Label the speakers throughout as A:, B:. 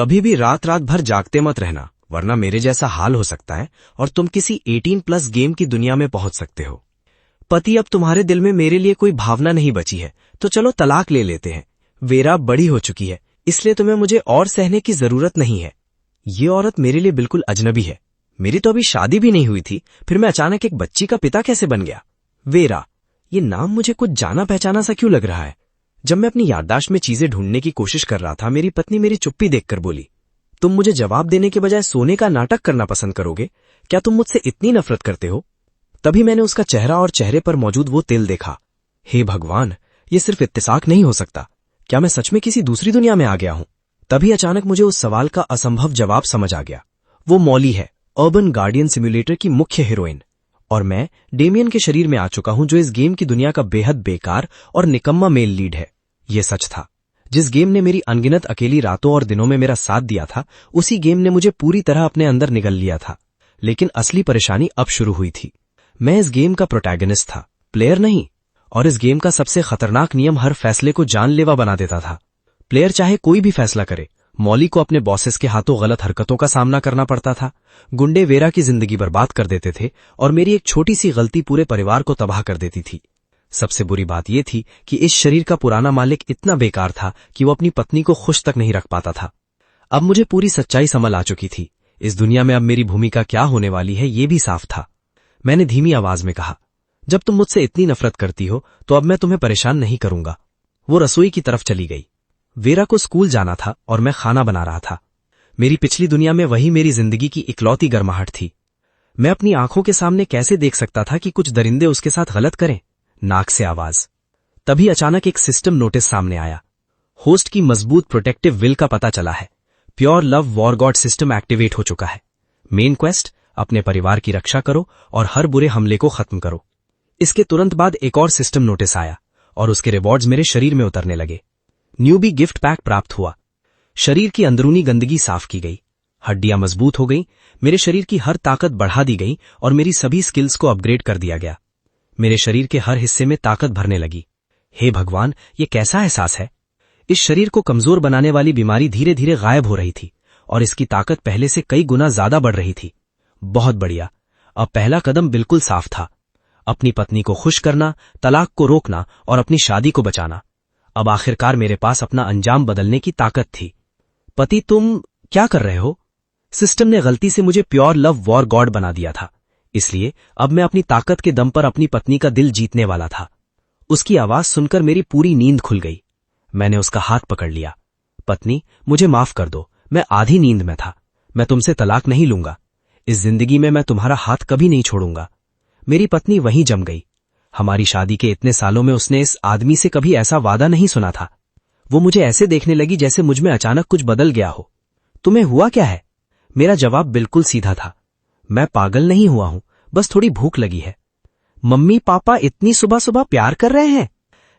A: कभी भी रात रात भर जागते मत रहना, वरना मेरे जैसा हाल हो सकता है और तुम किसी 18+ गेम की दुनिया में पहुंच सकते हो। पति, अब तुम्हारे दिल में मेरे लिए कोई भावना नहीं बची है, तो चलो तलाक ले लेते हैं। वेरा बड़ी हो चुकी है, इसलिए तुम्हें मुझे और सहने की जरूरत नहीं है। ये औरत मेरे लिए बिल्कुल अजनबी है। मेरी तो अभी शादी भी नहीं हुई थी, फिर मैं अचानक एक बच्ची का पिता कैसे बन गया? वेरा, ये नाम मुझे कुछ जाना पहचाना सा क्यों लग रहा है? जब मैं अपनी याददाश्त में चीजें ढूंढने की कोशिश कर रहा था, मेरी पत्नी मेरी चुप्पी देखकर बोली, तुम मुझे जवाब देने के बजाय सोने का नाटक करना पसंद करोगे? क्या तुम मुझसे इतनी नफरत करते हो? तभी मैंने उसका चेहरा और चेहरे पर मौजूद वो तिल देखा। हे भगवान, ये सिर्फ इत्तेफाक नहीं हो सकता। क्या मैं सच में किसी दूसरी दुनिया में आ गया हूं? तभी अचानक मुझे उस सवाल का असंभव जवाब समझ आ गया। वो मॉली है, अर्बन गार्डियन सिम्युलेटर की मुख्य हीरोइन, और मैं डेमियन के शरीर में आ चुका हूं, जो इस गेम की दुनिया का बेहद बेकार और निकम्मा मेल लीड है। ये सच था। जिस गेम ने मेरी अनगिनत अकेली रातों और दिनों में मेरा साथ दिया था, उसी गेम ने मुझे पूरी तरह अपने अंदर निगल लिया था। लेकिन असली परेशानी अब शुरू हुई थी। मैं इस गेम का प्रोटैगनिस्ट था, प्लेयर नहीं। और इस गेम का सबसे खतरनाक नियम हर फैसले को जानलेवा बना देता था। प्लेयर चाहे कोई भी फैसला करे, मॉली को अपने बॉसेस के हाथों गलत हरकतों का सामना करना पड़ता था। गुंडे वेरा की जिंदगी बर्बाद कर देते थे और मेरी एक छोटी सी गलती पूरे परिवार को तबाह कर देती थी। सबसे बुरी बात यह थी कि इस शरीर का पुराना मालिक इतना बेकार था कि वो अपनी पत्नी को खुश तक नहीं रख पाता था। अब मुझे पूरी सच्चाई समझ आ चुकी थी। इस दुनिया में अब मेरी भूमिका क्या होने वाली है, ये भी साफ था। मैंने धीमी आवाज में कहा, जब तुम मुझसे इतनी नफरत करती हो तो अब मैं तुम्हें परेशान नहीं करूंगा। वो रसोई की तरफ चली गई। वेरा को स्कूल जाना था और मैं खाना बना रहा था। मेरी पिछली दुनिया में वही मेरी जिंदगी की इकलौती गर्माहट थी। मैं अपनी आंखों के सामने कैसे देख सकता था कि कुछ दरिंदे उसके साथ गलत करें? नाक से आवाज। तभी अचानक एक सिस्टम नोटिस सामने आया। होस्ट की मजबूत प्रोटेक्टिव विल का पता चला है। Pure love war God system activate हो चुका है। मेन क्वेस्ट, अपने परिवार की रक्षा करो और हर बुरे हमले को खत्म करो। इसके तुरंत बाद एक और सिस्टम नोटिस आया और उसके रिवॉर्ड्स मेरे शरीर में उतरने लगे। न्यूबी गिफ्ट पैक प्राप्त हुआ। शरीर की अंदरूनी गंदगी साफ की गई, हड्डियां मजबूत हो गई, मेरे शरीर की हर ताकत बढ़ा दी गई और मेरी सभी स्किल्स को अपग्रेड कर दिया गया। मेरे शरीर के हर हिस्से में ताकत भरने लगी। हे भगवान, ये कैसा एहसास है? इस शरीर को कमजोर बनाने वाली बीमारी धीरे धीरे गायब हो रही थी और इसकी ताकत पहले से कई गुना ज्यादा बढ़ रही थी। बहुत बढ़िया। अब पहला कदम बिल्कुल साफ था। अपनी पत्नी को खुश करना, तलाक को रोकना और अपनी शादी को बचाना। अब आखिरकार मेरे पास अपना अंजाम बदलने की ताकत थी। पति, तुम क्या कर रहे हो? सिस्टम ने गलती से मुझे प्योर लव वॉर गॉड बना दिया था, इसलिए अब मैं अपनी ताकत के दम पर अपनी पत्नी का दिल जीतने वाला था। उसकी आवाज सुनकर मेरी पूरी नींद खुल गई। मैंने उसका हाथ पकड़ लिया। पत्नी, मुझे माफ कर दो, मैं आधी नींद में था। मैं तुमसे तलाक नहीं लूंगा। इस जिंदगी में मैं तुम्हारा हाथ कभी नहीं छोड़ूंगा। मेरी पत्नी वहीं जम गई। हमारी शादी के इतने सालों में उसने इस आदमी से कभी ऐसा वादा नहीं सुना था। वो मुझे ऐसे देखने लगी जैसे मुझ में अचानक कुछ बदल गया हो। तुम्हें हुआ क्या है? मेरा जवाब बिल्कुल सीधा था। मैं पागल नहीं हुआ हूं, बस थोड़ी भूख लगी है। मम्मी पापा इतनी सुबह सुबह प्यार कर रहे हैं?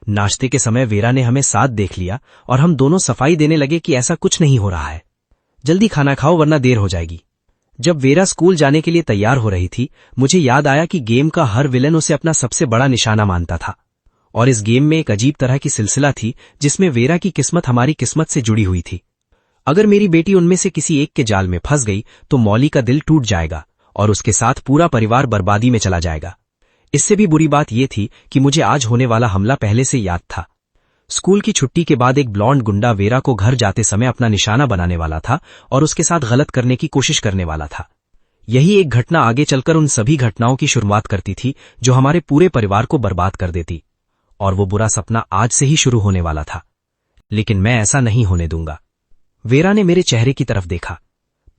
A: नाश्ते के समय वेरा ने हमें साथ देख लिया और हम दोनों सफाई देने लगे कि ऐसा कुछ नहीं हो रहा है। जल्दी खाना खाओ वरना देर हो जाएगी। जब वेरा स्कूल जाने के लिए तैयार हो रही थी, मुझे याद आया कि गेम का हर विलेन उसे अपना सबसे बड़ा निशाना मानता था और इस गेम में एक अजीब तरह की सिलसिला थी जिसमें वेरा की किस्मत हमारी किस्मत से जुड़ी हुई थी। अगर मेरी बेटी उनमें से किसी एक के जाल में फंस गई तो मॉली का दिल टूट जाएगा और उसके साथ पूरा परिवार बर्बादी में चला जाएगा। इससे भी बुरी बात यह थी कि मुझे आज होने वाला हमला पहले से याद था। स्कूल की छुट्टी के बाद एक ब्लॉन्ड गुंडा वेरा को घर जाते समय अपना निशाना बनाने वाला था और उसके साथ गलत करने की कोशिश करने वाला था। यही एक घटना आगे चलकर उन सभी घटनाओं की शुरुआत करती थी जो हमारे पूरे परिवार को बर्बाद कर देती, और वो बुरा सपना आज से ही शुरू होने वाला था। लेकिन मैं ऐसा नहीं होने दूंगा। वेरा ने मेरे चेहरे की तरफ देखा।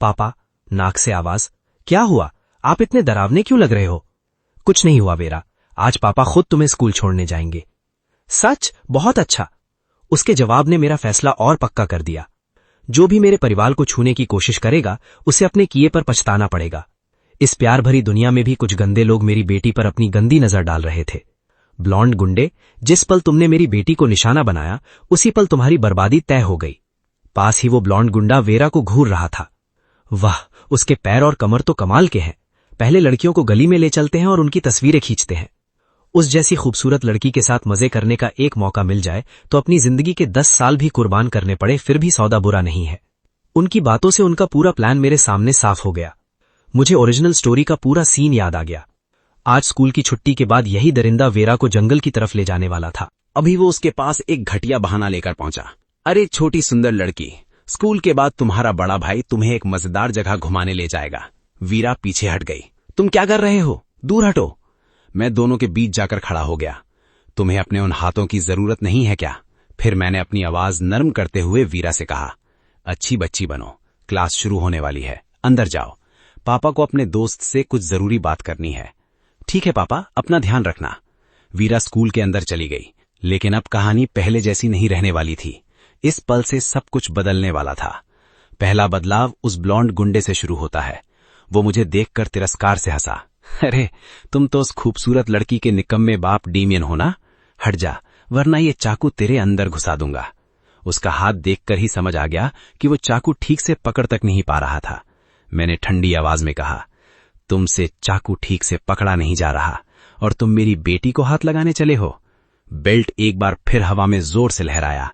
A: पापा, नाक से आवाज। क्या हुआ? आप इतने डरावने क्यों लग रहे हो? कुछ नहीं हुआ वेरा, आज पापा खुद तुम्हें स्कूल छोड़ने जाएंगे। सच? बहुत अच्छा। उसके जवाब ने मेरा फैसला और पक्का कर दिया। जो भी मेरे परिवार को छूने की कोशिश करेगा उसे अपने किए पर पछताना पड़ेगा। इस प्यार भरी दुनिया में भी कुछ गंदे लोग मेरी बेटी पर अपनी गंदी नजर डाल रहे थे। ब्लॉन्ड गुंडे, जिस पल तुमने मेरी बेटी को निशाना बनाया उसी पल तुम्हारी बर्बादी तय हो गई। पास ही वो ब्लॉन्ड गुंडा वेरा को घूर रहा था। वाह, उसके पैर और कमर तो कमाल के हैं। पहले लड़कियों को गली में ले चलते हैं और उनकी तस्वीरें खींचते हैं। उस जैसी खूबसूरत लड़की के साथ मजे करने का एक मौका मिल जाए तो अपनी जिंदगी के 10 साल भी कुर्बान करने पड़े फिर भी सौदा बुरा नहीं है। उनकी बातों से उनका पूरा प्लान मेरे सामने साफ हो गया। मुझे ओरिजिनल स्टोरी का पूरा सीन याद आ गया। आज स्कूल की छुट्टी के बाद यही दरिंदा वेरा को जंगल की तरफ ले जाने वाला था।
B: अभी वो उसके पास एक घटिया बहाना लेकर पहुंचा। अरे छोटी सुंदर लड़की, स्कूल के बाद तुम्हारा बड़ा भाई तुम्हें एक मजेदार जगह घुमाने ले जाएगा। वीरा पीछे हट गई। तुम क्या कर रहे हो? दूर हटो। मैं दोनों के बीच जाकर खड़ा हो गया। तुम्हें अपने उन हाथों की जरूरत नहीं है क्या? फिर मैंने अपनी आवाज नरम करते हुए वीरा से कहा, अच्छी बच्ची बनो, क्लास शुरू होने वाली है, अंदर जाओ, पापा को अपने दोस्त से कुछ जरूरी बात करनी है। ठीक है पापा, अपना ध्यान रखना। वीरा स्कूल के अंदर चली गई, लेकिन अब कहानी पहले जैसी नहीं रहने वाली थी। इस पल से सब कुछ बदलने वाला था। पहला बदलाव उस ब्लॉन्ड गुंडे से शुरू होता है। वो मुझे देखकर तिरस्कार से हंसा। अरे तुम तो उस खूबसूरत लड़की के निकम्मे बाप डेमियन हो ना? हट जा, वरना ये चाकू तेरे अंदर घुसा दूंगा। उसका हाथ देखकर ही समझ आ गया कि वो चाकू ठीक से पकड़ तक नहीं पा रहा था। मैंने ठंडी आवाज में कहा, तुमसे चाकू ठीक से पकड़ा नहीं जा रहा और तुम मेरी बेटी को हाथ लगाने चले हो। बेल्ट एक बार फिर हवा में जोर से लहराया।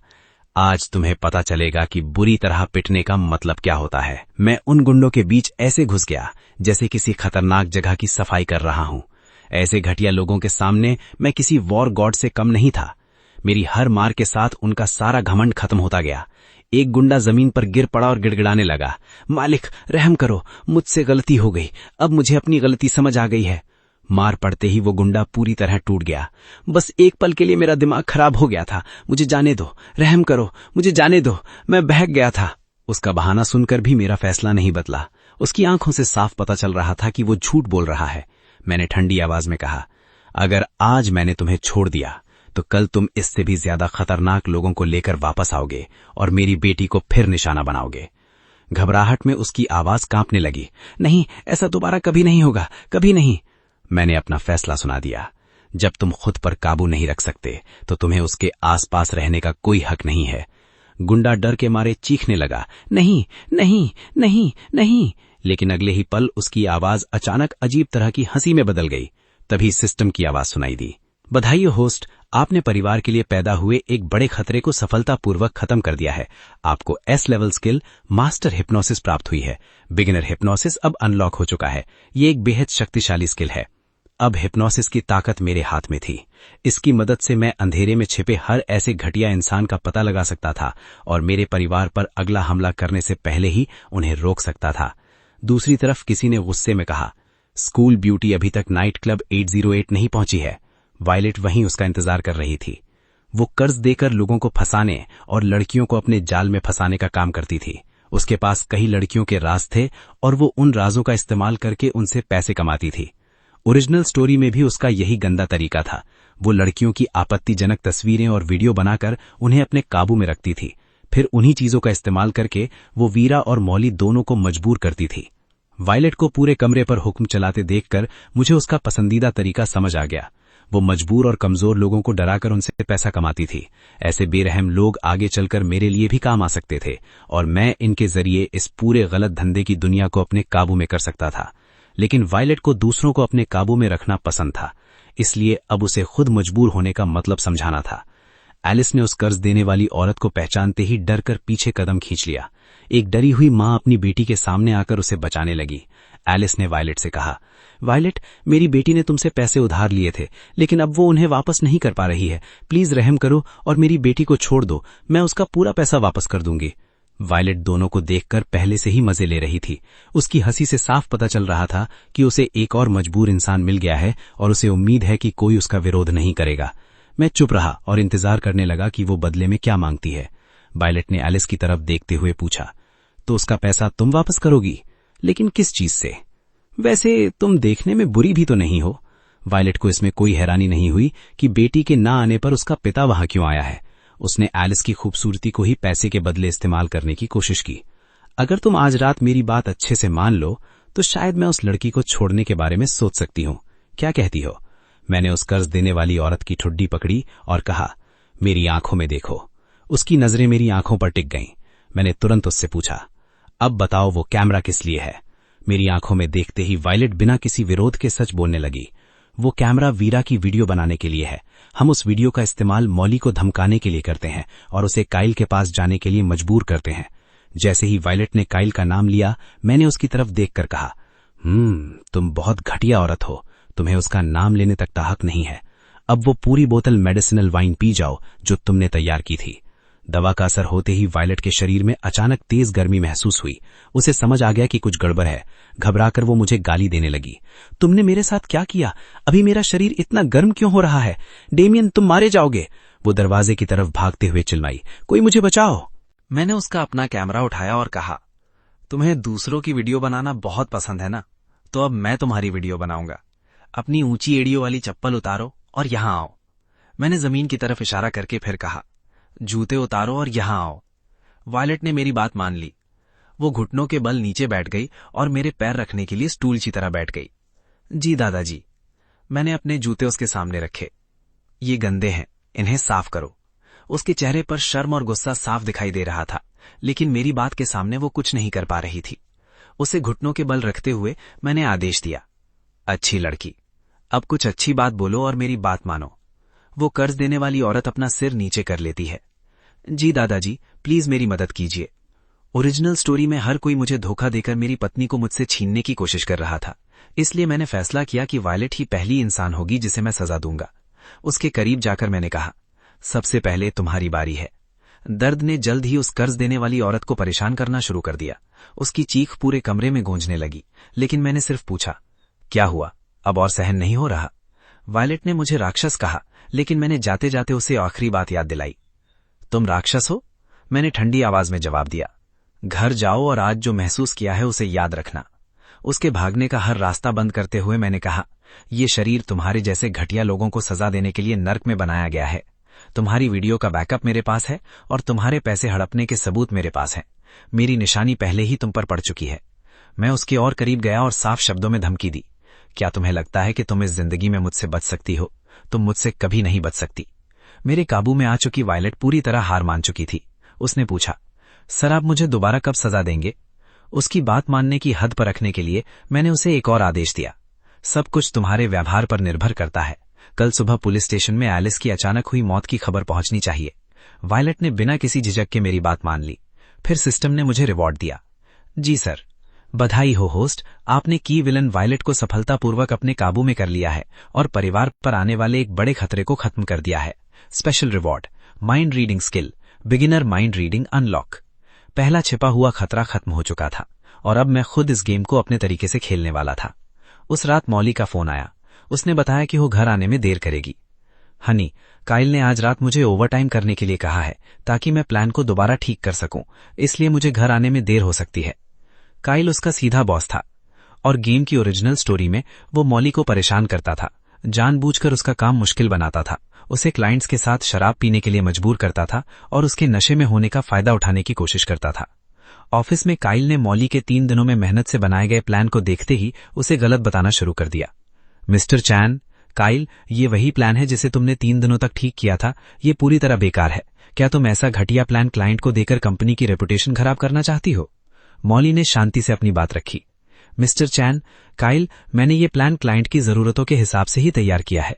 B: आज तुम्हें पता चलेगा कि बुरी तरह पिटने का मतलब क्या होता है। मैं उन गुंडों के बीच ऐसे घुस गया जैसे किसी खतरनाक जगह की सफाई कर रहा हूं। ऐसे घटिया लोगों के सामने मैं किसी वॉर गॉड से कम नहीं था। मेरी हर मार के साथ उनका सारा घमंड खत्म होता गया। एक गुंडा जमीन पर गिर पड़ा और गिड़गिड़ाने लगा, मालिक रहम करो, मुझसे गलती हो गई, अब मुझे अपनी गलती समझ आ गई है। मार पड़ते ही वो गुंडा पूरी तरह टूट गया। बस एक पल के लिए मेरा दिमाग खराब हो गया था। मुझे जाने दो, रहम करो, मुझे जाने दो, मैं बहक गया था। उसका बहाना सुनकर भी मेरा फैसला नहीं बदला। उसकी आंखों से साफ पता चल रहा था कि वो झूठ बोल रहा है। मैंने ठंडी आवाज में कहा, अगर आज मैंने तुम्हें छोड़ दिया तो कल तुम इससे भी ज्यादा खतरनाक लोगों को लेकर वापस आओगे और मेरी बेटी को फिर निशाना बनाओगे। घबराहट में उसकी आवाज कांपने लगी। नहीं, ऐसा दोबारा कभी नहीं होगा, कभी नहीं। मैंने अपना फैसला सुना दिया। जब तुम खुद पर काबू नहीं रख सकते तो तुम्हें उसके आसपास रहने का कोई हक नहीं है। गुंडा डर के मारे चीखने लगा, नहीं नहीं नहीं नहीं। लेकिन अगले ही पल उसकी आवाज अचानक अजीब तरह की हंसी में बदल गई। तभी सिस्टम की आवाज सुनाई दी, बधाई हो होस्ट, आपने परिवार के लिए पैदा हुए एक बड़े खतरे को सफलतापूर्वक खत्म कर दिया है। आपको S level skill master hypnosis प्राप्त हुई है। बिगिनर हिप्नोसिस अब अनलॉक हो चुका है। ये एक बेहद शक्तिशाली स्किल है। अब हिप्नोसिस की ताकत मेरे हाथ में थी। इसकी मदद से मैं अंधेरे में छिपे हर ऐसे घटिया इंसान का पता लगा सकता था और मेरे परिवार पर अगला हमला करने से पहले ही उन्हें रोक सकता था। दूसरी तरफ किसी ने गुस्से में कहा, स्कूल ब्यूटी अभी तक नाइट क्लब 808 नहीं पहुंची है। वायलेट वहीं उसका इंतजार कर रही थी। वो कर्ज देकर लोगों को फंसाने और लड़कियों को अपने जाल में फंसाने का काम करती थी। उसके पास कई लड़कियों के राज थे और वो उन राजों का इस्तेमाल करके उनसे पैसे कमाती थी। ओरिजिनल स्टोरी में भी उसका यही गंदा तरीका था। वो लड़कियों की आपत्तिजनक तस्वीरें और वीडियो बनाकर उन्हें अपने काबू में रखती थी। फिर उन्हीं चीजों का इस्तेमाल करके वो वीरा और मौली दोनों को मजबूर करती थी। वायलेट को पूरे कमरे पर हुक्म चलाते देखकर मुझे उसका पसंदीदा तरीका समझ आ गया। वो मजबूर और कमजोर लोगों को डराकर उनसे पैसा कमाती थी। ऐसे बेरहम लोग आगे चलकर मेरे लिए भी काम आ सकते थे और मैं इनके जरिए इस पूरे गलत धंधे की दुनिया को अपने काबू में कर सकता था। लेकिन वायलेट को दूसरों को अपने काबू में रखना पसंद था, इसलिए अब उसे खुद मजबूर होने का मतलब समझाना था। एलिस ने उस कर्ज देने वाली औरत को पहचानते ही डर कर पीछे कदम खींच लिया। एक डरी हुई मां अपनी बेटी के सामने आकर उसे बचाने लगी। एलिस ने वायलेट से कहा, वायलेट, मेरी बेटी ने तुमसे पैसे उधार लिए थे, लेकिन अब वो उन्हें वापस नहीं कर पा रही है। प्लीज रहम करो और मेरी बेटी को छोड़ दो, मैं उसका पूरा पैसा वापस कर दूंगी। वायलेट दोनों को देखकर पहले से ही मजे ले रही थी। उसकी हंसी से साफ पता चल रहा था कि उसे एक और मजबूर इंसान मिल गया है और उसे उम्मीद है कि कोई उसका विरोध नहीं करेगा। मैं चुप रहा और इंतजार करने लगा कि वो बदले में क्या मांगती है। वायलेट ने एलिस की तरफ देखते हुए पूछा, तो उसका पैसा तुम वापस करोगी? लेकिन किस चीज से? वैसे तुम देखने में बुरी भी तो नहीं हो। वायलेट को इसमें कोई हैरानी नहीं हुई कि बेटी के ना आने पर उसका पिता वहां क्यों आया है। उसने एलिस की खूबसूरती को ही पैसे के बदले इस्तेमाल करने की कोशिश की। अगर तुम आज रात मेरी बात अच्छे से मान लो तो शायद मैं उस लड़की को छोड़ने के बारे में सोच सकती हूँ। क्या कहती हो? मैंने उस कर्ज देने वाली औरत की ठुड्डी पकड़ी और कहा, मेरी आंखों में देखो। उसकी नजरें मेरी आंखों पर टिक गईं। मैंने तुरंत उससे पूछा, अब बताओ वो कैमरा किस लिए है? मेरी आंखों में देखते ही वायलेट बिना किसी विरोध के सच बोलने लगी। वो कैमरा वीरा की वीडियो बनाने के लिए है। हम उस वीडियो का इस्तेमाल मौली को धमकाने के लिए करते हैं और उसे काइल के पास जाने के लिए मजबूर करते हैं। जैसे ही वायलेट ने काइल का नाम लिया, मैंने उसकी तरफ देखकर कहा, तुम बहुत घटिया औरत हो, तुम्हें उसका नाम लेने तक का हक नहीं है। अब वो पूरी बोतल मेडिसिनल वाइन पी जाओ जो तुमने तैयार की थी। दवा का असर होते ही वायलेट के शरीर में अचानक तेज गर्मी महसूस हुई। उसे समझ आ गया कि कुछ गड़बड़ है। घबराकर वो मुझे गाली देने लगी। तुमने मेरे साथ क्या किया? अभी मेरा शरीर इतना गर्म क्यों हो रहा है? डेमियन, तुम मारे जाओगे। वो दरवाजे की तरफ भागते हुए चिल्लाई, कोई मुझे बचाओ।
A: मैंने उसका अपना कैमरा उठाया और कहा, तुम्हें दूसरों की वीडियो बनाना बहुत पसंद है ना, तो अब मैं तुम्हारी वीडियो बनाऊंगा। अपनी ऊंची एड़ियों वाली चप्पल उतारो और यहां आओ। मैंने जमीन की तरफ इशारा करके फिर कहा, जूते उतारो और यहां आओ। वायलेट ने मेरी बात मान ली। वो घुटनों के बल नीचे बैठ गई और मेरे पैर रखने के लिए स्टूल की तरह बैठ गई। जी दादाजी। मैंने अपने जूते उसके सामने रखे। ये गंदे हैं, इन्हें साफ करो। उसके चेहरे पर शर्म और गुस्सा साफ दिखाई दे रहा था, लेकिन मेरी बात के सामने वो कुछ नहीं कर पा रही थी। उसे घुटनों के बल रखते हुए मैंने आदेश दिया, अच्छी लड़की, अब कुछ अच्छी बात बोलो और मेरी बात मानो। वो कर्ज देने वाली औरत अपना सिर नीचे कर लेती है। जी दादाजी, प्लीज मेरी मदद कीजिए। ओरिजिनल स्टोरी में हर कोई मुझे धोखा देकर मेरी पत्नी को मुझसे छीनने की कोशिश कर रहा था, इसलिए मैंने फैसला किया कि वायलेट ही पहली इंसान होगी जिसे मैं सजा दूंगा। उसके करीब जाकर मैंने कहा, सबसे पहले तुम्हारी बारी है। दर्द ने जल्द ही उस कर्ज देने वाली औरत को परेशान करना शुरू कर दिया। उसकी चीख पूरे कमरे में गूंजने लगी, लेकिन मैंने सिर्फ पूछा, क्या हुआ? अब और सहन नहीं हो रहा? वायलेट ने मुझे राक्षस कहा, लेकिन मैंने जाते जाते उसे आखिरी बात याद दिलाई। तुम राक्षस हो? मैंने ठंडी आवाज में जवाब दिया। घर जाओ और आज जो महसूस किया है उसे याद रखना। उसके भागने का हर रास्ता बंद करते हुए मैंने कहा, ये शरीर तुम्हारे जैसे घटिया लोगों को सजा देने के लिए नर्क में बनाया गया है। तुम्हारी वीडियो का बैकअप मेरे पास है और तुम्हारे पैसे हड़पने के सबूत मेरे पास हैं। मेरी निशानी पहले ही तुम पर पड़ चुकी है। मैं उसके और करीब गया और साफ शब्दों में धमकी दी, क्या तुम्हें लगता है कि तुम इस जिंदगी में मुझसे बच सकती हो? तुम मुझसे कभी नहीं बच सकती। मेरे काबू में आ चुकी वायलेट पूरी तरह हार मान चुकी थी। उसने पूछा, सर आप मुझे दोबारा कब सजा देंगे? उसकी बात मानने की हद पर रखने के लिए मैंने उसे एक और आदेश दिया, सब कुछ तुम्हारे व्यवहार पर निर्भर करता है। कल सुबह पुलिस स्टेशन में एलिस की अचानक हुई मौत की खबर पहुंचनी चाहिए। वायलेट ने बिना किसी झिझक के मेरी बात मान ली। फिर सिस्टम ने मुझे रिवॉर्ड दिया। जी सर। बधाई हो होस्ट, आपने की विलन वायलेट को सफलतापूर्वक अपने काबू में कर लिया है और परिवार पर आने वाले एक बड़े खतरे को खत्म कर दिया है। Special reward, mind reading skill, beginner mind reading unlock. पहला छिपा हुआ खतरा खत्म हो चुका था और अब मैं खुद इस गेम को अपने तरीके से खेलने वाला था। उस रात मॉली का फोन आया। उसने बताया कि वो घर आने में देर करेगी। हनी, काइल ने आज रात मुझे ओवरटाइम करने के लिए कहा है ताकि मैं प्लान को दोबारा ठीक कर सकूं, इसलिए मुझे घर आने में देर हो सकती है। काइल उसका सीधा बॉस था और गेम की ओरिजिनल स्टोरी में वो मॉली को परेशान करता था, जानबूझकर उसका काम मुश्किल बनाता था, उसे क्लाइंट्स के साथ शराब पीने के लिए मजबूर करता था और उसके नशे में होने का फायदा उठाने की कोशिश करता था। ऑफिस में काइल ने मॉली के 3 दिनों में मेहनत से बनाए गए प्लान को देखते ही उसे गलत बताना शुरू कर दिया। मिस्टर चैन, काइल, ये वही प्लान है जिसे तुमने 3 दिनों तक ठीक किया था, ये पूरी तरह बेकार है। क्या तुम ऐसा घटिया प्लान क्लाइंट को देकर कंपनी की रेपुटेशन खराब करना चाहती हो? मॉली ने शांति से अपनी बात रखी। मिस्टर चैन, काइल, मैंने ये प्लान क्लाइंट की जरूरतों के हिसाब से ही तैयार किया है।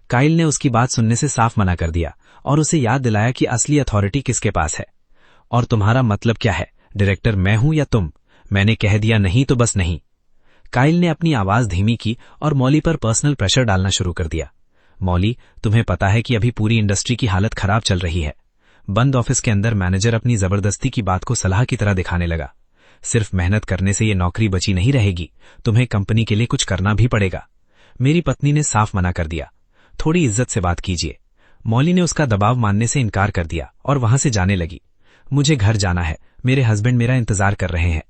A: काइल ने उसकी बात सुनने से साफ मना कर दिया और उसे याद दिलाया कि असली अथॉरिटी किसके पास है। और तुम्हारा मतलब क्या है? डायरेक्टर मैं हूं या तुम? मैंने कह दिया नहीं तो बस नहीं। काइल ने अपनी आवाज धीमी की और मॉली पर पर्सनल प्रेशर डालना शुरू कर दिया। मॉली, तुम्हें पता है कि अभी पूरी इंडस्ट्री की हालत खराब चल रही है। बंद ऑफिस के अंदर मैनेजर अपनी जबरदस्ती की बात को सलाह की तरह दिखाने लगा। सिर्फ मेहनत करने से ये नौकरी बची नहीं रहेगी, तुम्हें कंपनी के लिए कुछ करना भी पड़ेगा। मेरी पत्नी ने साफ मना कर दिया, थोड़ी इज्जत से बात कीजिए। मॉली ने उसका दबाव मानने से इनकार कर दिया और वहां से जाने लगी। मुझे घर जाना है, मेरे हस्बैंड मेरा इंतजार कर रहे हैं।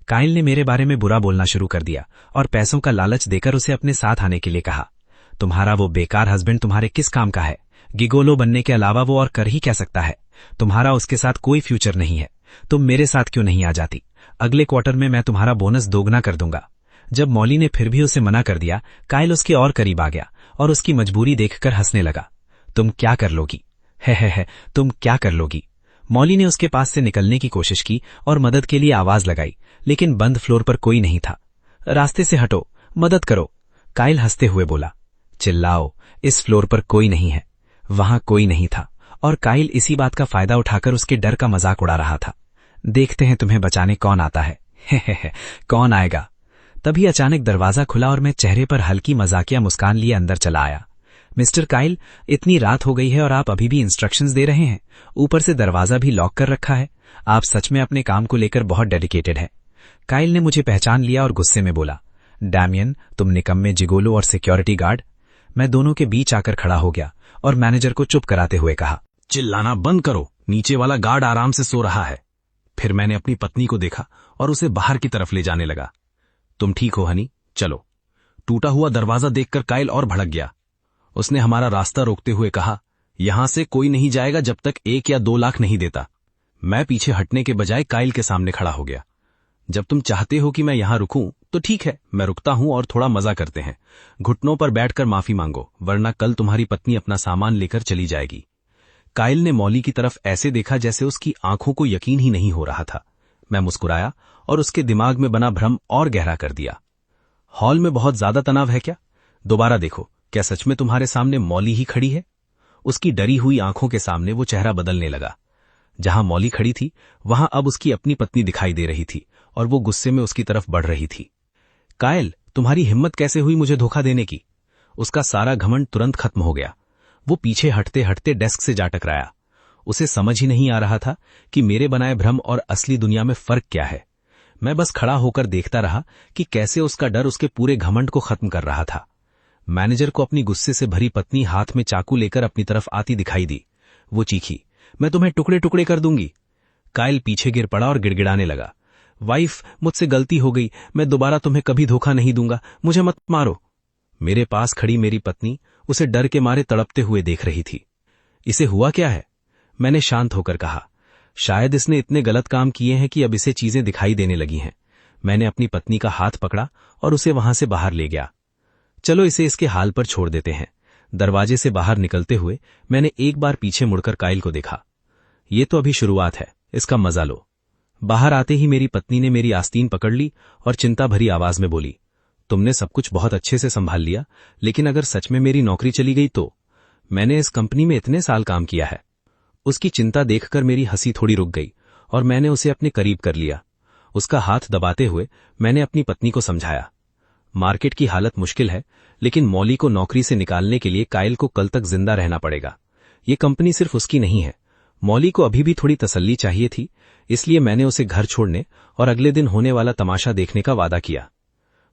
A: काइल ने मेरे बारे में बुरा बोलना शुरू कर दिया और पैसों का लालच देकर उसे अपने साथ आने के लिए कहा। तुम्हारा वो बेकार हस्बैंड तुम्हारे किस काम का है? गिगोलो बनने के अलावा वो और कर ही क्या सकता है? तुम्हारा उसके साथ कोई फ्यूचर नहीं है। तुम मेरे साथ क्यों नहीं आ जाती? अगले क्वार्टर में मैं तुम्हारा बोनस दोगुना कर दूंगा। जब मॉली ने फिर भी उसे मना कर दिया, काइल उसके और करीब आ गया और उसकी मजबूरी देखकर हंसने लगा। तुम क्या कर लोगी? है, तुम क्या कर लोगी? मॉली ने उसके पास से निकलने की कोशिश की और मदद के लिए आवाज लगाई, लेकिन बंद फ्लोर पर कोई नहीं था। रास्ते से हटो, मदद करो। काइल हंसते हुए बोला, चिल्लाओ, इस फ्लोर पर कोई नहीं है। वहां कोई नहीं था और काइल इसी बात का फायदा उठाकर उसके डर का मजाक उड़ा रहा था।
B: देखते हैं तुम्हें बचाने कौन आता है। कौन आएगा। तभी अचानक दरवाजा खुला और मैं चेहरे पर हल्की मजाकिया मुस्कान लिए अंदर चला आया। मिस्टर काइल, इतनी रात हो गई है और आप अभी भी इंस्ट्रक्शंस दे रहे हैं, ऊपर से दरवाजा भी लॉक कर रखा है। आप सच में अपने काम को लेकर बहुत डेडिकेटेड है। काइल ने मुझे पहचान लिया और गुस्से में बोला, डैमियन, तुम निकम्मे जिगोलो और सिक्योरिटी गार्ड। मैं दोनों के बीच आकर खड़ा हो गया और मैनेजर को चुप कराते हुए कहा,
C: चिल्लाना बंद करो, नीचे वाला गार्ड आराम से सो रहा है। फिर मैंने अपनी पत्नी को देखा और उसे बाहर की तरफ ले जाने लगा। तुम ठीक हो हनी, चलो। टूटा हुआ दरवाजा देखकर काइल और भड़क गया। उसने हमारा रास्ता रोकते हुए कहा, यहां से कोई नहीं जाएगा जब तक 1 या 2 लाख नहीं देता। मैं पीछे हटने के बजाय काइल के सामने खड़ा हो गया। जब तुम चाहते हो कि मैं यहां रुकूं तो ठीक है, मैं रुकता हूं और थोड़ा मजा करते हैं। घुटनों पर बैठकर माफी मांगो, वरना कल तुम्हारी पत्नी अपना सामान लेकर चली जाएगी। काइल ने मौली की तरफ ऐसे देखा जैसे उसकी आंखों को यकीन ही नहीं हो रहा था। मैं मुस्कुराया और उसके दिमाग में बना भ्रम और गहरा कर दिया। हॉल में बहुत ज्यादा तनाव है क्या? दोबारा देखो, क्या सच में तुम्हारे सामने मौली ही खड़ी है? उसकी डरी हुई आंखों के सामने वो चेहरा बदलने लगा। जहां मौली खड़ी थी वहां अब उसकी अपनी पत्नी दिखाई दे रही थी और वो गुस्से में उसकी तरफ बढ़ रही थी। काइल, तुम्हारी हिम्मत कैसे हुई मुझे धोखा देने की? उसका सारा घमंड तुरंत खत्म हो गया। वो पीछे हटते हटते डेस्क से जा टकराया। उसे समझ ही नहीं आ रहा था कि मेरे बनाए भ्रम और असली दुनिया में फर्क क्या है। मैं बस खड़ा होकर देखता रहा कि कैसे उसका डर उसके पूरे घमंड को खत्म कर रहा था। मैनेजर को अपनी गुस्से से भरी पत्नी हाथ में चाकू लेकर अपनी तरफ आती दिखाई दी। वो चीखी, मैं तुम्हें टुकड़े टुकड़े कर दूंगी। काइल पीछे गिर पड़ा और गिड़गिड़ाने लगा, वाइफ, मुझसे गलती हो गई, मैं दोबारा तुम्हें कभी धोखा नहीं दूंगा, मुझे मत मारो। मेरे पास खड़ी मेरी पत्नी उसे डर के मारे तड़पते हुए देख रही थी। इसे हुआ क्या है? मैंने शांत होकर कहा, शायद इसने इतने गलत काम किए हैं कि अब इसे चीजें दिखाई देने लगी हैं। मैंने अपनी पत्नी का हाथ पकड़ा और उसे वहां से बाहर ले गया। चलो इसे इसके हाल पर छोड़ देते हैं। दरवाजे से बाहर निकलते हुए मैंने एक बार पीछे मुड़कर काइल को देखा। ये तो अभी शुरुआत है, इसका मजा लो। बाहर आते ही मेरी पत्नी ने मेरी आस्तीन पकड़ ली और चिंता भरी आवाज में बोली, तुमने सब कुछ बहुत अच्छे से संभाल लिया, लेकिन अगर सच में मेरी नौकरी चली गई तो? मैंने इस कंपनी में इतने साल काम किया है। उसकी चिंता देखकर मेरी हंसी थोड़ी रुक गई और मैंने उसे अपने करीब कर लिया। उसका हाथ दबाते हुए मैंने अपनी पत्नी को समझाया, मार्केट की हालत मुश्किल है, लेकिन मौली को नौकरी से निकालने के लिए काइल को कल तक जिंदा रहना पड़ेगा। ये कंपनी सिर्फ उसकी नहीं है। मौली को अभी भी थोड़ी तसल्ली चाहिए थी, इसलिए मैंने उसे घर छोड़ने और अगले दिन होने वाला तमाशा देखने का वादा किया।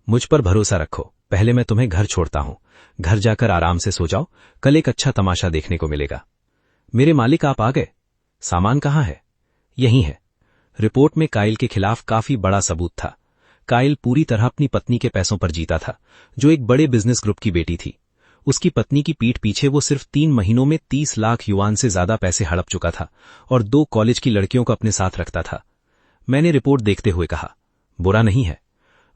C: मुझ पर भरोसा रखो, पहले मैं तुम्हें घर छोड़ता हूं। घर जाकर आराम से सो जाओ, कल एक अच्छा तमाशा देखने को मिलेगा। मेरे मालिक, आप आ गए। सामान कहाँ है? यहीं है। रिपोर्ट में काइल के खिलाफ काफी बड़ा सबूत था। काइल पूरी तरह अपनी पत्नी के पैसों पर जीता था, जो एक बड़े बिजनेस ग्रुप की बेटी थी। उसकी पत्नी की पीठ पीछे वो सिर्फ 3 महीनों में 30 लाख युआन से ज्यादा पैसे हड़प चुका था और 2 कॉलेज की लड़कियों को अपने साथ रखता था। मैंने रिपोर्ट देखते हुए कहा, बुरा नहीं है।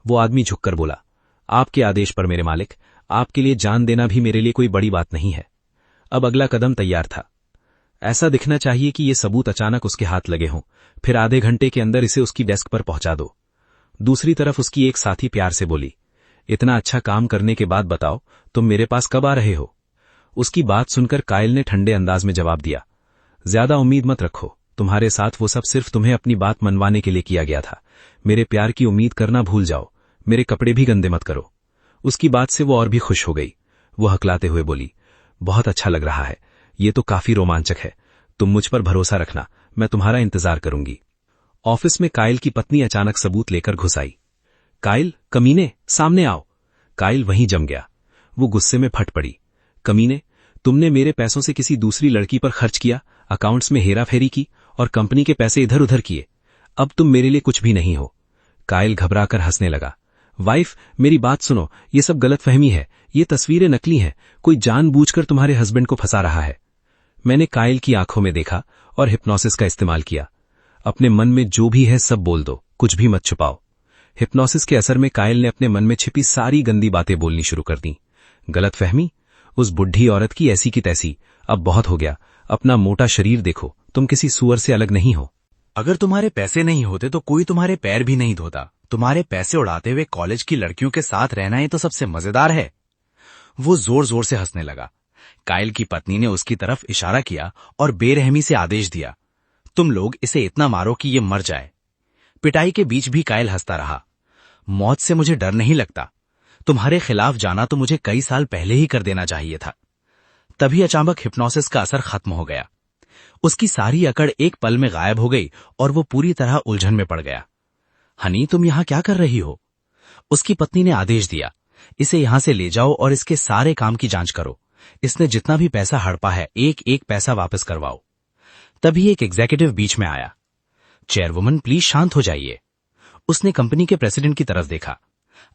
C: वो आदमी झुककर बोला, आपके आदेश पर मेरे मालिक, आपके लिए जान देना भी मेरे लिए कोई बड़ी बात नहीं है। अब अगला कदम तैयार था। ऐसा दिखना चाहिए कि ये सबूत अचानक उसके हाथ लगे हों, फिर आधे घंटे के अंदर इसे उसकी डेस्क पर पहुंचा दो। दूसरी तरफ उसकी एक साथी प्यार से बोली, इतना अच्छा काम करने के बाद बताओ तुम मेरे पास कब आ रहे हो? उसकी बात सुनकर काइल ने ठंडे अंदाज में जवाब दिया, ज्यादा उम्मीद मत रखो, तुम्हारे साथ वो सब सिर्फ तुम्हें अपनी बात मनवाने के लिए किया गया था। मेरे प्यार की उम्मीद करना भूल जाओ, मेरे कपड़े भी गंदे मत करो। उसकी बात से वो और भी खुश हो गई। वो हकलाते हुए बोली, बहुत अच्छा लग रहा है, ये तो काफी रोमांचक है। तुम मुझ पर भरोसा रखना, मैं तुम्हारा इंतजार करूंगी। ऑफिस में काइल की पत्नी अचानक सबूत लेकर घुस आई। काइल, कमीने, सामने आओ। काइल वहीं जम गया। वो गुस्से में फट पड़ी, कमीने, तुमने मेरे पैसों से किसी दूसरी लड़की पर खर्च किया, अकाउंट्स में हेराफेरी की और कंपनी के पैसे इधर उधर किए। अब तुम मेरे लिए कुछ भी नहीं हो। काइल घबराकर हंसने लगा, वाइफ, मेरी बात सुनो, ये सब गलतफहमी है, ये तस्वीरें नकली हैं, कोई जानबूझकर तुम्हारे हस्बैंड को फंसा रहा है। मैंने काइल की आंखों में देखा और हिप्नोसिस का इस्तेमाल किया। अपने मन में जो भी है सब बोल दो, कुछ भी मत छुपाओ। हिप्नोसिस के असर में काइल ने अपने मन में छिपी सारी गंदी बातें बोलनी शुरू कर दी। गलतफहमी? उस बुढ़ी औरत की ऐसी की तैसी, अब बहुत हो गया, अपना मोटा शरीर देखो, तुम किसी सुअर से अलग नहीं हो। अगर तुम्हारे पैसे नहीं होते तो कोई तुम्हारे पैर भी नहीं धोता। तुम्हारे पैसे उड़ाते हुए कॉलेज की लड़कियों के साथ रहना ही तो सबसे मजेदार है। वो जोर जोर से हंसने लगा। काइल की पत्नी ने उसकी तरफ इशारा किया और बेरहमी से आदेश दिया,
B: तुम लोग इसे इतना मारो कि ये मर जाए। पिटाई के बीच भी कायल हंसता रहा। मौत से मुझे डर नहीं लगता। तुम्हारे खिलाफ जाना तो मुझे कई साल पहले ही कर देना चाहिए था। तभी अचानक हिप्नोसिस का असर खत्म हो गया। उसकी सारी अकड़ एक पल में गायब हो गई और वो पूरी तरह उलझन में पड़ गया। हनी, तुम यहां क्या कर रही हो? उसकी पत्नी ने आदेश दिया, इसे यहां से ले जाओ और इसके सारे काम की जांच करो। इसने जितना भी पैसा हड़पा है, एक एक पैसा वापस करवाओ। तभी एक एग्जीक्यूटिव बीच में आया। चेयरवुमन, प्लीज शांत हो जाइए। उसने कंपनी के प्रेसिडेंट की तरफ देखा।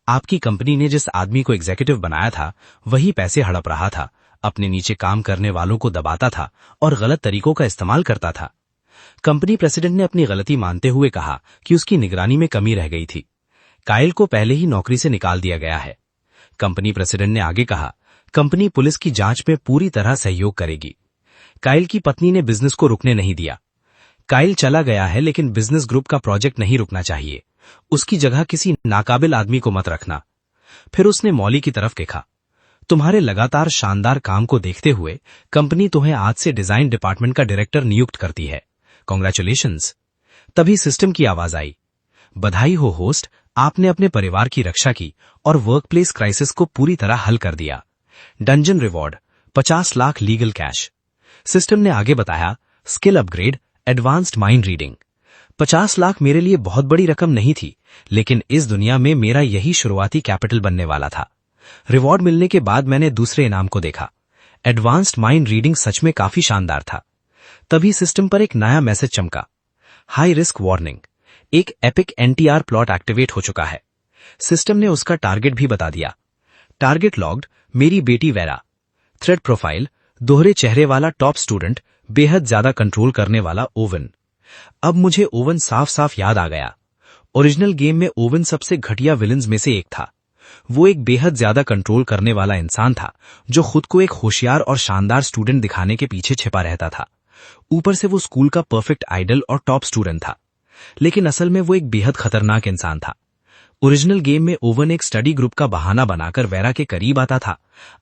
B: आपकी कंपनी ने जिस आदमी को एग्जीक्यूटिव बनाया था, वही पैसे हड़प रहा था, अपने नीचे काम करने वालों को दबाता था और गलत तरीकों का इस्तेमाल करता था। कंपनी प्रेसिडेंट ने अपनी गलती मानते हुए कहा कि उसकी निगरानी में कमी रह गई थी। कायल को पहले ही नौकरी से निकाल दिया गया है। कंपनी प्रेसिडेंट ने आगे कहा, कंपनी पुलिस की जांच में पूरी तरह सहयोग करेगी। कायल की पत्नी ने बिजनेस को रुकने नहीं दिया। कायल चला गया है, लेकिन बिजनेस ग्रुप का प्रोजेक्ट नहीं रुकना चाहिए। उसकी जगह किसी नाकाबिल आदमी को मत रखना। फिर उसने मौली की तरफ देखा। तुम्हारे लगातार शानदार काम को देखते हुए कंपनी तुम्हें आज से डिजाइन डिपार्टमेंट का डायरेक्टर नियुक्त करती है। कांग्रेचुलेशंस। तभी सिस्टम की आवाज आई, बधाई हो होस्ट, आपने अपने परिवार की रक्षा की और वर्कप्लेस क्राइसिस को पूरी तरह हल कर दिया। Dungeon reward 50 lakh legal cash. System ने आगे बताया, skill upgrade, advanced mind reading. 50 lakh मेरे लिए बहुत बड़ी रकम नहीं थी, लेकिन इस दुनिया में मेरा यही शुरुआती कैपिटल बनने वाला था। रिवॉर्ड मिलने के बाद मैंने दूसरे इनाम को देखा। एडवांस्ड माइंड रीडिंग सच में काफी शानदार था। तभी सिस्टम पर एक नया मैसेज चमका, हाई रिस्क वार्निंग, एक एपिक एनटीआर प्लॉट एक्टिवेट हो चुका है। सिस्टम ने उसका टारगेट भी बता दिया। टारगेट लॉग्ड, मेरी बेटी वेरा। थ्रेड प्रोफाइल, दोहरे चेहरे वाला टॉप स्टूडेंट, बेहद ज्यादा कंट्रोल करने वाला ओवन। अब मुझे ओवन साफ साफ याद आ गया। ओरिजिनल गेम में ओवन सबसे घटिया विलन्स में से एक था। वो एक बेहद ज्यादा कंट्रोल करने वाला इंसान था, जो खुद को एक होशियार और शानदार स्टूडेंट दिखाने के पीछे छिपा रहता था। ऊपर से वो स्कूल का परफेक्ट आइडल और टॉप स्टूडेंट था, लेकिन असल में वो एक बेहद खतरनाक इंसान था। ओरिजिनल गेम में ओवन एक स्टडी ग्रुप का बहाना बनाकर वेरा के करीब आता था।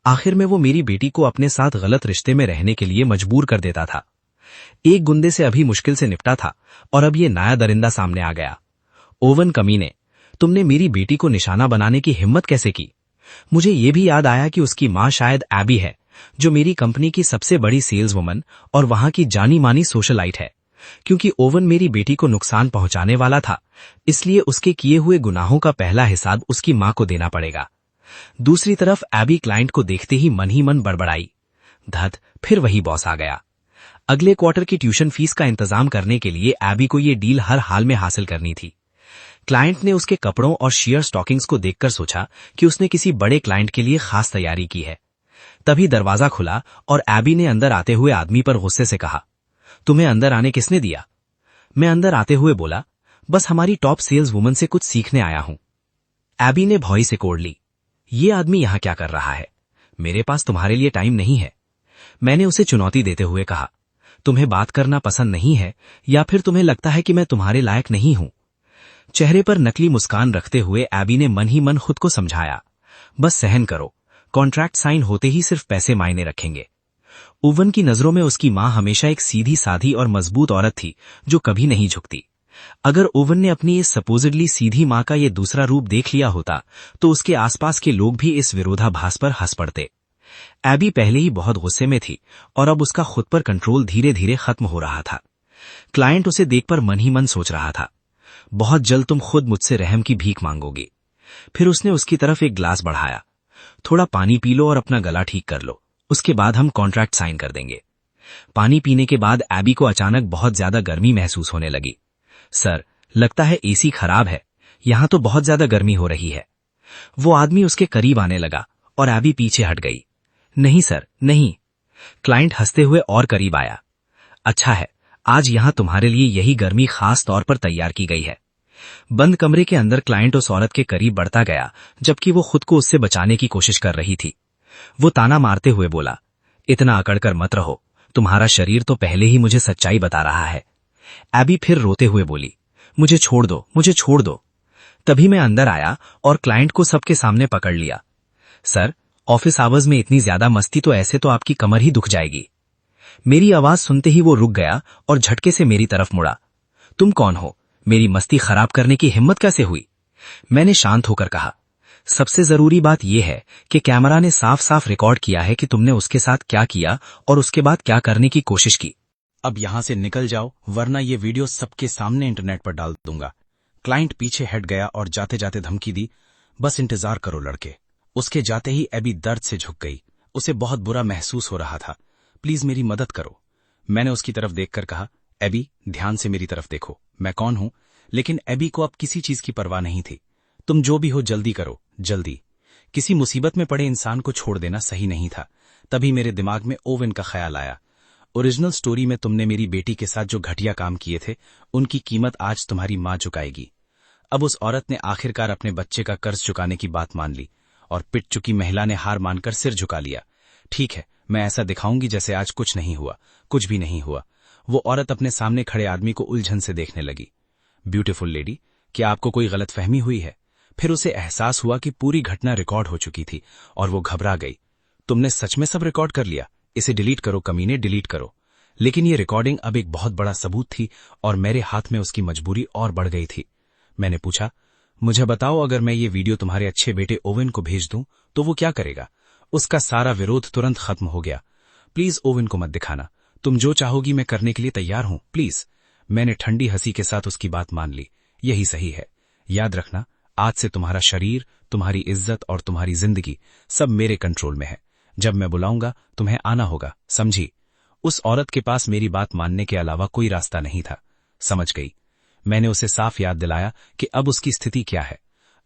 B: आखिर में वो मेरी बेटी को अपने साथ गलत रिश्ते में रहने के लिए मजबूर कर देता था। एक गुंडे से अभी मुश्किल से निपटा था और अब ये नया दरिंदा सामने आ गया। ओवन कमीने, तुमने मेरी बेटी को निशाना बनाने की हिम्मत कैसे की? मुझे ये भी याद आया कि उसकी मां शायद एबी है, जो मेरी कंपनी की सबसे बड़ी सेल्स वुमन और वहां की जानी मानी सोशलाइट है। क्योंकि ओवन मेरी बेटी को नुकसान पहुंचाने वाला था, इसलिए उसके किए हुए गुनाहों का पहला हिसाब उसकी मां को देना पड़ेगा। दूसरी तरफ एबी क्लाइंट को देखते ही मन बड़बड़ाई। धत, फिर वही बॉस आ गया। अगले क्वार्टर की ट्यूशन फीस का इंतजाम करने के लिए एबी को ये डील हर हाल में हासिल करनी थी। क्लाइंट ने उसके कपड़ों और शियर स्टॉकिंग्स को देखकर सोचा कि उसने किसी बड़े क्लाइंट के लिए खास तैयारी की है। तभी दरवाजा खुला और एबी ने अंदर आते हुए आदमी पर गुस्से से कहा, तुम्हें अंदर आने किसने दिया? मैं अंदर आते हुए बोला, बस हमारी टॉप सेल्स वुमन से कुछ सीखने आया हूं। एबी ने भौई से कोड़ ली, ये आदमी यहां क्या कर रहा है? मेरे पास तुम्हारे लिए टाइम नहीं है। मैंने उसे चुनौती देते हुए कहा, तुम्हें बात करना पसंद नहीं है या फिर तुम्हें लगता है कि मैं तुम्हारे लायक नहीं हूं? चेहरे पर नकली मुस्कान रखते हुए एबी ने मन ही मन खुद को समझाया, बस सहन करो, कॉन्ट्रैक्ट साइन होते ही सिर्फ पैसे मायने रखेंगे। ओवन की नजरों में उसकी मां हमेशा एक सीधी साधी और मजबूत औरत थी, जो कभी नहीं झुकती। अगर ओवन ने अपनी इस सपोजिडली सीधी मां का ये दूसरा रूप देख लिया होता, तो उसके आसपास के लोग भी इस विरोधाभास पर हंस पड़ते। एबी पहले ही बहुत गुस्से में थी और अब उसका खुद पर कंट्रोल धीरे धीरे खत्म हो रहा था। क्लाइंट उसे देखकर मन ही मन सोच रहा था, बहुत जल्द तुम खुद मुझसे रहम की भीख मांगोगी। फिर उसने उसकी तरफ एक ग्लास बढ़ाया, थोड़ा पानी पी लो और अपना गला ठीक कर लो, उसके बाद हम कॉन्ट्रैक्ट साइन कर देंगे। पानी पीने के बाद एबी को अचानक बहुत ज्यादा गर्मी महसूस होने लगी। सर, लगता है एसी खराब है, यहां तो बहुत ज्यादा गर्मी हो रही है। वो आदमी उसके करीब आने लगा और एबी पीछे हट गई। नहीं सर, नहीं। क्लाइंट हंसते हुए और करीब आया। अच्छा है, आज यहां तुम्हारे लिए यही गर्मी खास तौर पर तैयार की गई है। बंद कमरे के अंदर क्लाइंट उस औरत के करीब बढ़ता गया, जबकि वो खुद को उससे बचाने की कोशिश कर रही थी। वो ताना मारते हुए बोला, इतना अकड़कर मत रहो, तुम्हारा शरीर तो पहले ही मुझे सच्चाई बता रहा है। एबी फिर रोते हुए बोली, मुझे छोड़ दो, मुझे छोड़ दो। तभी मैं अंदर आया और क्लाइंट को सबके सामने पकड़ लिया। सर, ऑफिस आवर्स में इतनी ज्यादा मस्ती तो ऐसे तो आपकी कमर ही दुख जाएगी।
A: मेरी आवाज सुनते ही वो रुक गया और झटके से मेरी तरफ मुड़ा। तुम कौन हो? मेरी मस्ती खराब करने की हिम्मत कैसे हुई? मैंने शांत होकर कहा, सबसे जरूरी बात यह है कि कैमरा ने साफ साफ रिकॉर्ड किया है कि तुमने उसके साथ क्या किया और उसके बाद क्या करने की कोशिश की।
B: अब यहां से निकल जाओ, वरना ये वीडियो सबके सामने इंटरनेट पर डाल दूंगा। क्लाइंट पीछे हट गया और जाते जाते धमकी दी, बस इंतजार करो लड़के। उसके जाते ही एबी दर्द से झुक गई। उसे बहुत बुरा महसूस हो रहा था। प्लीज मेरी मदद करो। मैंने उसकी तरफ देखकर कहा, एबी ध्यान से मेरी तरफ देखो, मैं कौन हूं। लेकिन एबी को अब किसी चीज की परवाह नहीं थी। तुम जो भी हो जल्दी करो, जल्दी। किसी मुसीबत में पड़े इंसान को छोड़ देना सही नहीं था। तभी मेरे दिमाग में ओवेन का ख्याल आया। ओरिजिनल स्टोरी में तुमने मेरी बेटी के साथ जो घटिया काम किए थे, उनकी कीमत आज तुम्हारी मां चुकाएगी। अब उस औरत ने आखिरकार अपने बच्चे का कर्ज चुकाने की बात मान ली और पिट चुकी महिला ने हार मानकर सिर झुका लिया। ठीक है, मैं ऐसा दिखाऊंगी जैसे आज कुछ नहीं हुआ, कुछ भी नहीं हुआ। वो औरत अपने सामने खड़े आदमी को उलझन से देखने लगी। ब्यूटीफुल लेडी, क्या आपको कोई गलतफहमी हुई है? फिर उसे एहसास हुआ कि पूरी घटना रिकॉर्ड हो चुकी थी और वो घबरा गई। तुमने सच में सब रिकॉर्ड कर लिया? इसे डिलीट करो कमीने, डिलीट करो। लेकिन ये रिकॉर्डिंग अब एक बहुत बड़ा सबूत थी और मेरे हाथ में उसकी मजबूरी और बढ़ गई थी। मैंने पूछा, मुझे बताओ, अगर मैं ये वीडियो तुम्हारे अच्छे बेटे ओवेन को भेज दूं तो वो क्या करेगा? उसका सारा विरोध तुरंत खत्म हो गया। प्लीज ओवेन को मत दिखाना। तुम जो चाहोगी मैं करने के लिए तैयार हूं, प्लीज। मैंने ठंडी हंसी के साथ उसकी बात मान ली। यही सही है। याद रखना, आज से तुम्हारा शरीर, तुम्हारी इज्जत और तुम्हारी जिंदगी सब मेरे कंट्रोल में है। जब मैं बुलाऊंगा तुम्हें आना होगा, समझी? उस औरत के पास मेरी बात मानने के अलावा कोई रास्ता नहीं था। समझ गई। मैंने उसे साफ याद दिलाया कि अब उसकी स्थिति क्या है।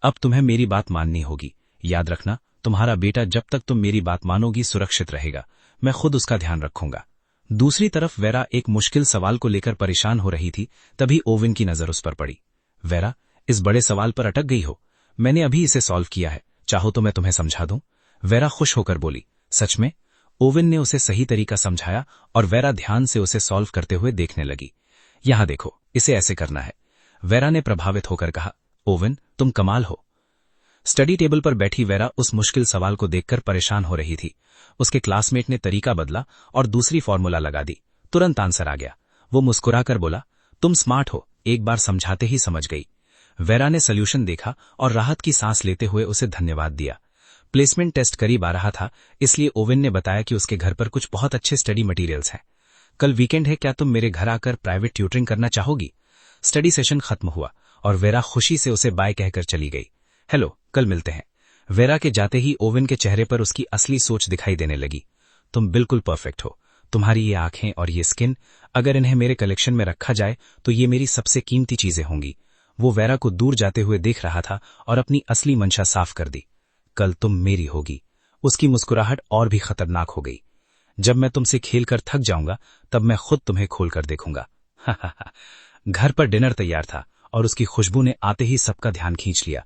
B: अब तुम्हें मेरी बात माननी होगी। याद रखना, तुम्हारा बेटा जब तक तुम मेरी बात मानोगी सुरक्षित रहेगा। मैं खुद उसका ध्यान रखूंगा। दूसरी तरफ वेरा एक मुश्किल सवाल को लेकर परेशान हो रही थी। तभी ओवेन की नजर उस पर पड़ी। वेरा, इस बड़े सवाल पर अटक गई हो? मैंने अभी इसे सॉल्व किया है, चाहो तो मैं तुम्हें समझा दूं। वेरा खुश होकर बोली। सच में? ओवेन ने उसे सही तरीका समझाया और वेरा ध्यान से उसे सॉल्व करते हुए देखने लगी। यहां देखो, इसे ऐसे करना है। वेरा ने प्रभावित होकर कहा, ओवेन तुम कमाल हो। स्टडी टेबल पर बैठी वेरा उस मुश्किल सवाल को देखकर परेशान हो रही थी। उसके क्लासमेट ने तरीका बदला और दूसरी फॉर्मूला लगा दी। तुरंत आंसर आ गया। वो मुस्कुराकर बोला, तुम स्मार्ट हो, एक बार समझाते ही समझ गई। वेरा ने सोल्यूशन देखा और राहत की सांस लेते हुए उसे धन्यवाद दिया। प्लेसमेंट टेस्ट करीब आ रहा था, इसलिए ओवेन ने बताया कि उसके घर पर कुछ बहुत अच्छे स्टडी मटेरियल्स हैं। कल वीकेंड है, क्या तुम मेरे घर आकर प्राइवेट ट्यूटरिंग करना चाहोगी? स्टडी सेशन खत्म हुआ और वेरा खुशी से उसे बाय कहकर चली गई। हेलो, कल मिलते हैं। वेरा के जाते ही ओवेन के चेहरे पर उसकी असली सोच दिखाई देने लगी। तुम बिल्कुल परफेक्ट हो। तुम्हारी ये आंखें और ये स्किन, अगर इन्हें मेरे कलेक्शन में रखा जाए तो ये मेरी सबसे कीमती चीजें होंगी। वो वेरा को दूर जाते हुए देख रहा था और अपनी असली मंशा साफ कर दी। कल तुम मेरी होगी। उसकी मुस्कुराहट और भी खतरनाक हो गई। जब मैं तुमसे खेलकर थक जाऊंगा तब मैं खुद तुम्हें खोलकर देखूंगा। घर पर डिनर तैयार था और उसकी खुशबू ने आते ही सबका ध्यान खींच लिया।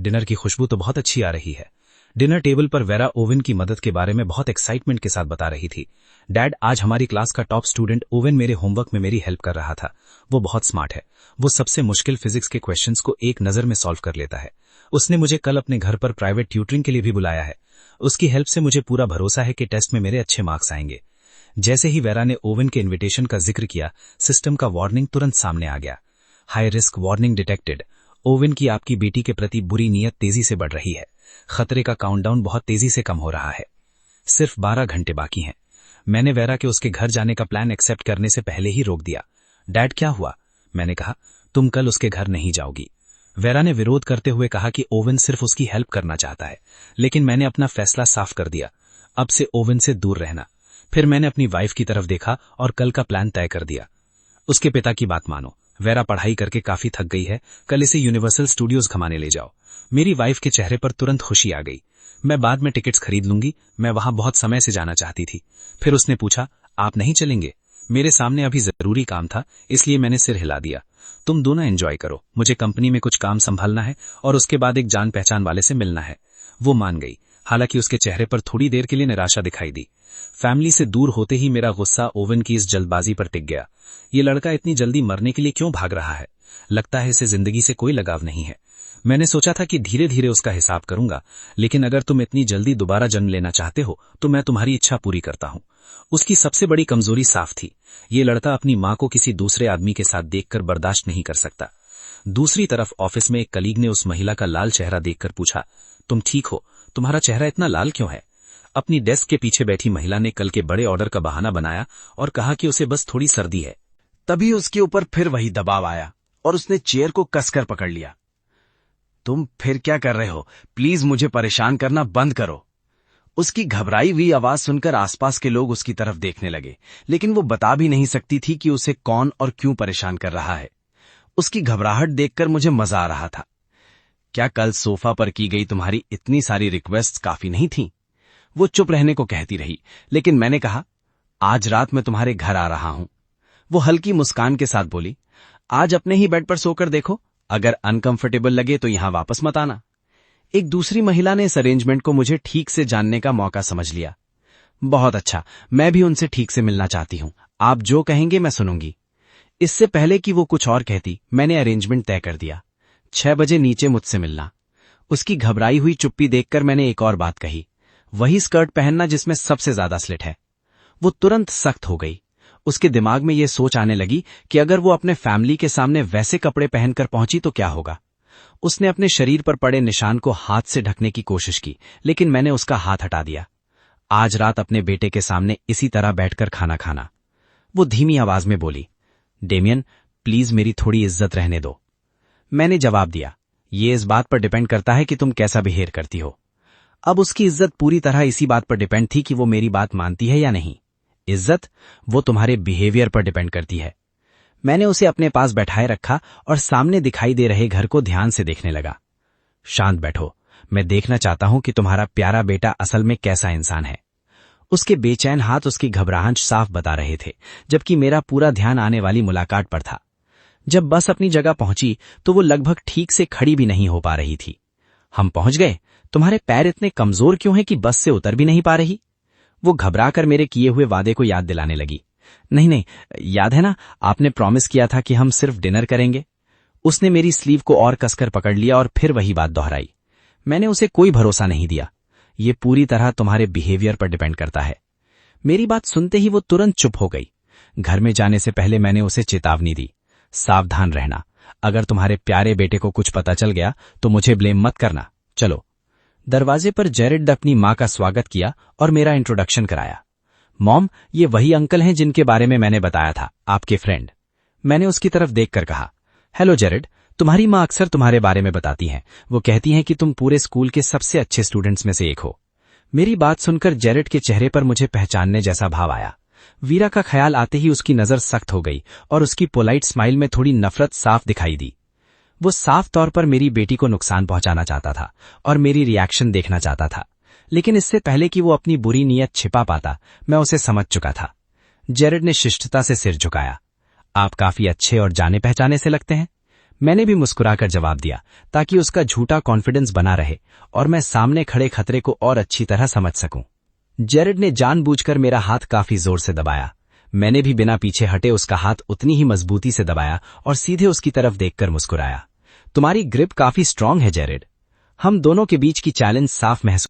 B: डिनर की खुशबू तो बहुत अच्छी आ रही है। डिनर टेबल पर वेरा ओवेन की मदद के बारे में बहुत एक्साइटमेंट के साथ बता रही थी। डैड, आज हमारी क्लास का टॉप स्टूडेंट ओवेन मेरे होमवर्क में मेरी हेल्प कर रहा था। वो बहुत स्मार्ट है। वो सबसे मुश्किल फिजिक्स के क्वेश्चंस को एक नजर में सॉल्व कर लेता है। उसने मुझे कल अपने घर पर प्राइवेट ट्यूटरिंग के लिए भी बुलाया है। उसकी हेल्प से मुझे पूरा भरोसा है कि टेस्ट में मेरे अच्छे मार्क्स आएंगे। जैसे ही वेरा ने ओवेन के इन्विटेशन का जिक्र किया, सिस्टम का वार्निंग तुरंत सामने आ गया। High risk warning detected. ओवेन की आपकी बेटी के प्रति बुरी नीयत तेजी से बढ़ रही है। खतरे का काउंटडाउन बहुत तेजी से कम हो रहा है। सिर्फ 12 घंटे बाकी हैं। मैंने वेरा के उसके घर जाने का प्लान एक्सेप्ट करने से पहले ही रोक दिया। डैड, क्या हुआ? मैंने कहा, तुम कल उसके घर नहीं जाओगी। वेरा ने विरोध करते हुए कहा कि ओवेन सिर्फ उसकी हेल्प करना चाहता है, लेकिन मैंने अपना फैसला साफ कर दिया। अब से ओवेन से दूर रहना। फिर मैंने अपनी वाइफ की तरफ देखा और कल का प्लान तय कर दिया। उसके पिता की बात मानो। वेरा पढ़ाई करके काफी थक गई है, कल इसे यूनिवर्सल स्टूडियोज घुमाने ले जाओ। मेरी वाइफ के चेहरे पर तुरंत खुशी आ गई। मैं बाद में टिकट्स खरीद लूंगी, मैं वहां बहुत समय से जाना चाहती थी। फिर उसने पूछा, आप नहीं चलेंगे? मेरे सामने अभी जरूरी काम था, इसलिए मैंने सिर हिला दिया। तुम दोनों एंजॉय करो, मुझे कंपनी में कुछ काम संभालना है और उसके बाद एक जान पहचान वाले से मिलना है। वो मान गई, हालांकि उसके चेहरे पर थोड़ी देर के लिए निराशा दिखाई दी। फैमिली से दूर होते ही मेरा गुस्सा ओवेन की इस जल्दबाजी पर टिक गया। ये लड़का इतनी जल्दी मरने के लिए क्यों भाग रहा है? लगता है इसे जिंदगी से कोई लगाव नहीं है। मैंने सोचा था कि धीरे धीरे उसका हिसाब करूंगा, लेकिन अगर तुम इतनी जल्दी दोबारा जन्म लेना चाहते हो तो मैं तुम्हारी इच्छा पूरी करता हूं।
C: उसकी सबसे बड़ी कमजोरी साफ थी, ये लड़का अपनी मां को किसी दूसरे आदमी के साथ देखकर बर्दाश्त नहीं कर सकता। दूसरी तरफ ऑफिस में एक कलीग ने उस महिला का लाल चेहरा देखकर पूछा, तुम ठीक हो? तुम्हारा चेहरा इतना लाल क्यों है? अपनी डेस्क के पीछे बैठी महिला ने कल के बड़े ऑर्डर का बहाना बनाया और कहा कि उसे बस थोड़ी सर्दी है।
B: तभी उसके ऊपर फिर वही दबाव आया और उसने चेयर को कसकर पकड़ लिया। तुम फिर क्या कर रहे हो? प्लीज मुझे परेशान करना बंद करो। उसकी घबराई हुई आवाज सुनकर आसपास के लोग उसकी तरफ देखने लगे, लेकिन वो बता भी नहीं सकती थी कि उसे कौन और क्यों परेशान कर रहा है। उसकी घबराहट देखकर मुझे मजा आ रहा था। क्या कल सोफा पर की गई तुम्हारी इतनी सारी रिक्वेस्ट्स काफी नहीं थी? वो चुप रहने को कहती रही, लेकिन मैंने कहा, आज रात मैं तुम्हारे घर आ रहा हूं। वो हल्की मुस्कान के साथ बोली, आज अपने ही बेड पर सोकर देखो, अगर अनकंफर्टेबल लगे तो यहां वापस मत आना। एक दूसरी महिला ने इस अरेंजमेंट को मुझे ठीक से जानने का मौका समझ लिया। बहुत अच्छा, मैं भी उनसे ठीक से मिलना चाहती हूं। आप जो कहेंगे मैं सुनूंगी। इससे पहले कि वो कुछ और कहती, मैंने अरेंजमेंट तय कर दिया। 6 बजे नीचे मुझसे मिलना। उसकी घबराई हुई चुप्पी देखकर मैंने एक और बात कही, वही स्कर्ट पहनना जिसमें सबसे ज्यादा स्लिट है। वो तुरंत सख्त हो गई। उसके दिमाग में यह सोच आने लगी कि अगर वो अपने फैमिली के सामने वैसे कपड़े पहनकर पहुंची तो क्या होगा। उसने अपने शरीर पर पड़े निशान को हाथ से ढकने की कोशिश की, लेकिन मैंने उसका हाथ हटा दिया। आज रात अपने बेटे के सामने इसी तरह बैठकर खाना खाना। वो धीमी आवाज में बोली, डेमियन प्लीज मेरी थोड़ी इज्जत रहने दो। मैंने जवाब दिया, ये इस बात पर डिपेंड करता है कि तुम कैसा बिहेव करती हो। अब उसकी इज्जत पूरी तरह इसी बात पर डिपेंड थी कि वो मेरी बात मानती है या नहीं। इज्जत वो तुम्हारे बिहेवियर पर डिपेंड करती है। मैंने उसे अपने पास बैठाए रखा और सामने दिखाई दे रहे घर को ध्यान से देखने लगा। शांत बैठो, मैं देखना चाहता हूं कि तुम्हारा प्यारा बेटा असल में कैसा इंसान है। उसके बेचैन हाथ उसकी घबराहट साफ बता रहे थे, जबकि मेरा पूरा ध्यान आने वाली मुलाकात पर था। जब बस अपनी जगह पहुंची तो वो लगभग ठीक से खड़ी भी नहीं हो पा रही थी। हम पहुंच गए। तुम्हारे पैर इतने कमजोर क्यों हैं कि बस से उतर भी नहीं पा रही? वो घबराकर मेरे किए हुए वादे को याद दिलाने लगी। नहीं, याद है ना, आपने प्रॉमिस किया था कि हम सिर्फ डिनर करेंगे। उसने मेरी स्लीव को और कसकर पकड़ लिया और फिर वही बात दोहराई। मैंने उसे कोई भरोसा नहीं दिया। ये पूरी तरह तुम्हारे बिहेवियर पर डिपेंड करता है। मेरी बात सुनते ही वो तुरंत चुप हो गई। घर में जाने से पहले मैंने उसे चेतावनी दी, सावधान रहना, अगर तुम्हारे प्यारे बेटे को कुछ पता चल गया तो मुझे ब्लेम मत करना। चलो। दरवाजे पर जेरेड ने अपनी मां का स्वागत किया और मेरा इंट्रोडक्शन कराया। मॉम, ये वही अंकल हैं जिनके बारे में मैंने बताया था, आपके फ्रेंड। मैंने उसकी तरफ देखकर कहा, हेलो जेरेड, तुम्हारी मां अक्सर तुम्हारे बारे में बताती हैं। वो कहती हैं कि तुम पूरे स्कूल के सबसे अच्छे स्टूडेंट्स में से एक हो। मेरी बात सुनकर जेरेड के चेहरे पर मुझे पहचानने जैसा भाव आया। वीरा का ख्याल आते ही उसकी नजर सख्त हो गई और उसकी पोलाइट स्माइल में थोड़ी नफरत साफ दिखाई दी। वो साफ तौर पर मेरी बेटी को नुकसान पहुंचाना चाहता था और मेरी रिएक्शन देखना चाहता था, लेकिन इससे पहले कि वो अपनी बुरी नीयत छिपा पाता, मैं उसे समझ चुका था। जेरेड ने शिष्टता से सिर झुकाया। आप काफी अच्छे और जाने पहचाने से लगते हैं। मैंने भी मुस्कुराकर जवाब दिया, ताकि उसका झूठा कॉन्फिडेंस बना रहे और मैं सामने खड़े खतरे को और अच्छी तरह समझ सकूं। जेरेड ने जानबूझकर मेरा हाथ काफी जोर से दबाया। मैंने भी बिना पीछे हटे उसका हाथ उतनी ही मजबूती से दबाया और सीधे उसकी तरफ देखकर मुस्कुराया। तुम्हारी ग्रिप काफी स्ट्रांग है जेरेड। हम दोनों के बीच की चैलेंज साफ महसूस